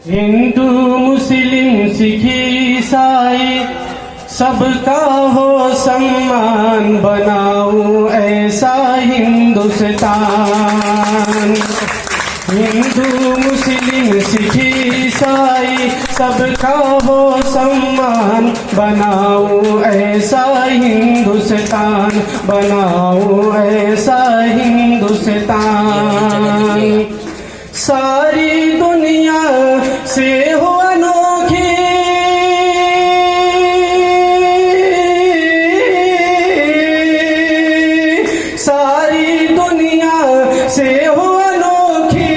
हिंदू मुस्लिम सिख ईसाई सबका हो सम्मान, बनाऊं ऐसा हिंदुस्तान। हिंदू मुस्लिम सिख ईसाई सबका हो सम्मान, बनाऊं ऐसा हिंदुस्तान, बनाऊं ऐसा हिंदुस्तान। सारी दुनिया से हो अनोखी, सारी दुनिया से हो अनोखी,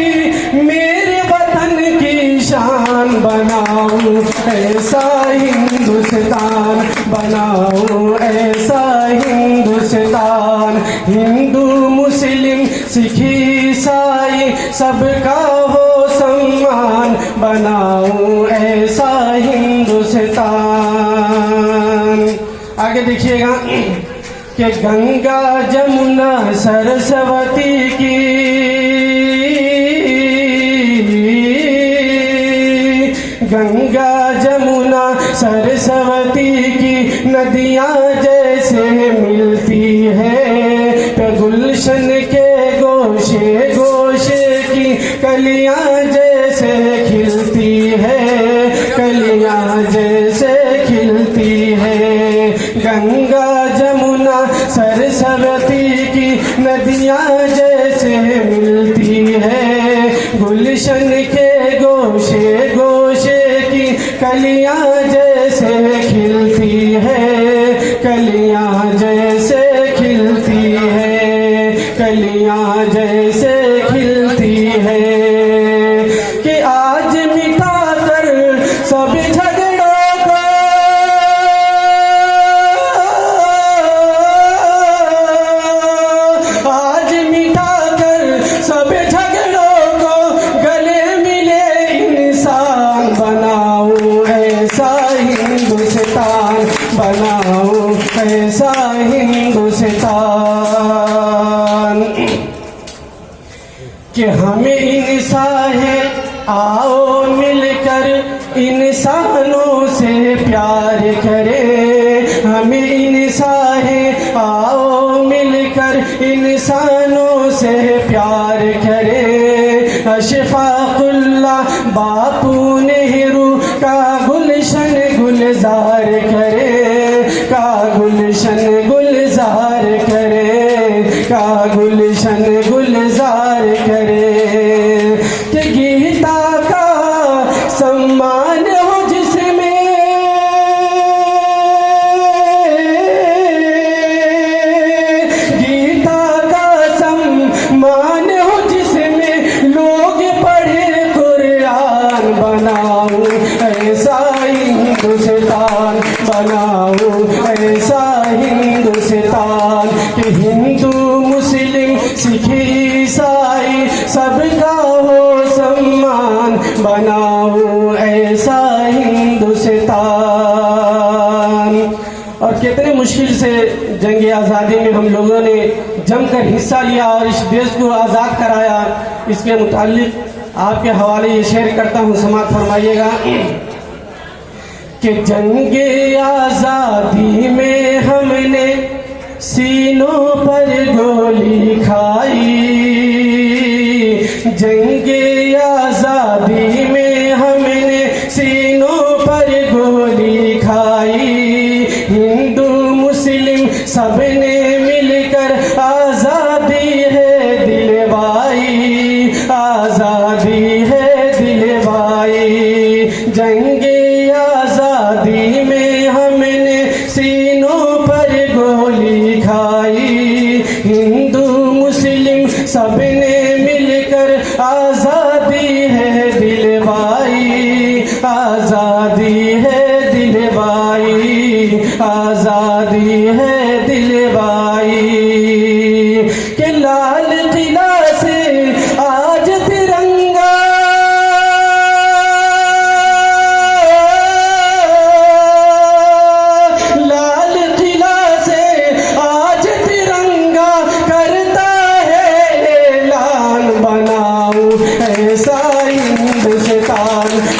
मेरे वतन की शान, बनाऊं ऐसा हिंदुस्तान, बनाऊं ऐसा हिंदुस्तान। हिंदू मुस्लिम सिख ईसाई सबका हो सम्मान, बनाऊं ऐसा हिंदुस्तान। आगे देखिएगा कि गंगा जमुना सरस्वती की, गंगा जमुना सरस्वती की नदियां जैसे मिलती है, गुलशन के गोशे गोशे की कलियां जैसे खिलती है, कलियां जैसे खिलती है। गंगा जमुना सरस्वती की नदियां जैसे मिलती है, गुलशन के गोशे गोशे की कलियां जैसे खिलती है, कलियां जैसे खिलती है, कलियां जैसे खिलती है। कि आज मिटा कर सब झगड़ों को, आज मिटा कर सब झगड़ों को, गले मिले इंसान, बनाऊं ऐसा हिंदुस्तान, बनाऊं ऐसा हिंदुस्तान। कि हमें इंसान है, आओ मिलकर इंसानों से प्यार करें। हमें इंसान है, आओ मिलकर इंसानों से प्यार करें। अशफाकुल्लाह बापू नेहरू का गुलशन गुलजार करें, का गुलशन गुलजार करें, का गुलशन गुलजार करें। कि गीता का सम्मान हो जिसमें, गीता का सम्मान हो जिसमें लोग पढ़े कुरान, बनाऊं ऐसा हिंदुस्तान, बनाऊं ऐसा हिंदुस्तान। कि हिंदू मुस्लिम सिख ईसाई सबका हो सम्मान, बनाऊं ऐसा हिंदुस्तान। और कितने मुश्किल से जंग आज़ादी में हम लोगों ने जमकर हिस्सा लिया और इस देश को आज़ाद कराया। इसके मुतालिक आपके हवाले ये शेयर करता हूँ, समाअत फरमाइएगा। कि जंग आज़ादी में हमने सीनों पर गोली खाई, जंग आज़ादी में हमने सीनों पर गोली खाई। हिंदू मुस्लिम सबने मिलकर आज़ादी है दिलवाई, आज़ादी है दिलवाई। जंग आज़ादी में हमने सीनों पर गोली खाई, हिंदू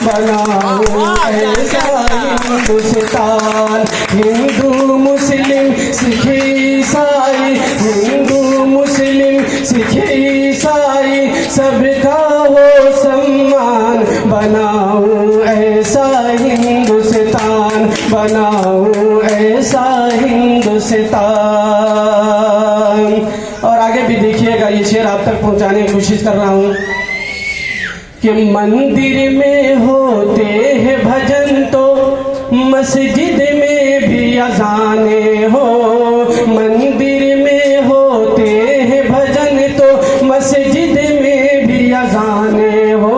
बनाऊं ऐसा हिंदुस्तान। हिंदू मुस्लिम सिख ईसाई, हिंदू मुस्लिम सिख ईसाई सबका हो सम्मान। बनाऊं ऐसा हिंदुस्तान, बनाऊं ऐसा हिंदुस्तान। और आगे भी देखिएगा, ये शेर आप तक पहुंचाने की कोशिश कर रहा हूं कि मंदिर में होते हैं भजन तो मस्जिद में भी अजाने हो। मंदिर में होते हैं भजन तो मस्जिद में भी अजाने हो।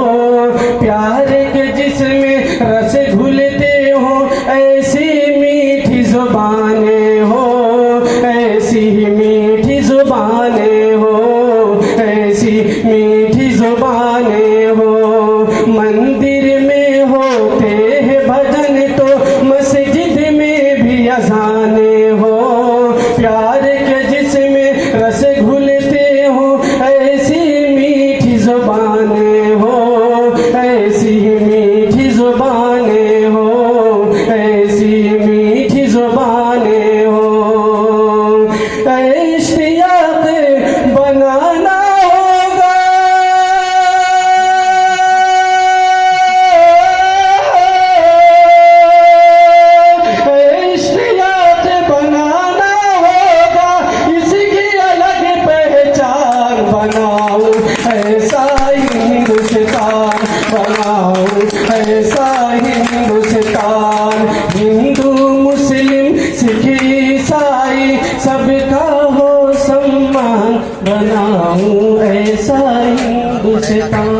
प्यार के जिसमें रस घुलते हो ऐसी मीठी जुबानें हो, ऐसी मीठी जुबानें हो, ऐसी मीठी जुबानें हो। मंदिर में होते हैं भजन तो मस्जिद में भी अजाने हो। प्यार के जिसमें रस घुलते हो ऐसी मीठी जुबानें हो, ऐसी मीठी जुबानें हो, ऐसी मीठी जुबानें हो। इश्तियाक बनाना होगा, इश्तियाक बनाना होगा, इसकी अलग पहचान। बनाऊं ऐसा हिंदुस्तान, बनाऊं ऐसा हिंदुस्तान। हिंदू मुस्लिम सिख ईसाई सबका हो सम्मान। बनाऊं ऐसा हिंदुस्तान।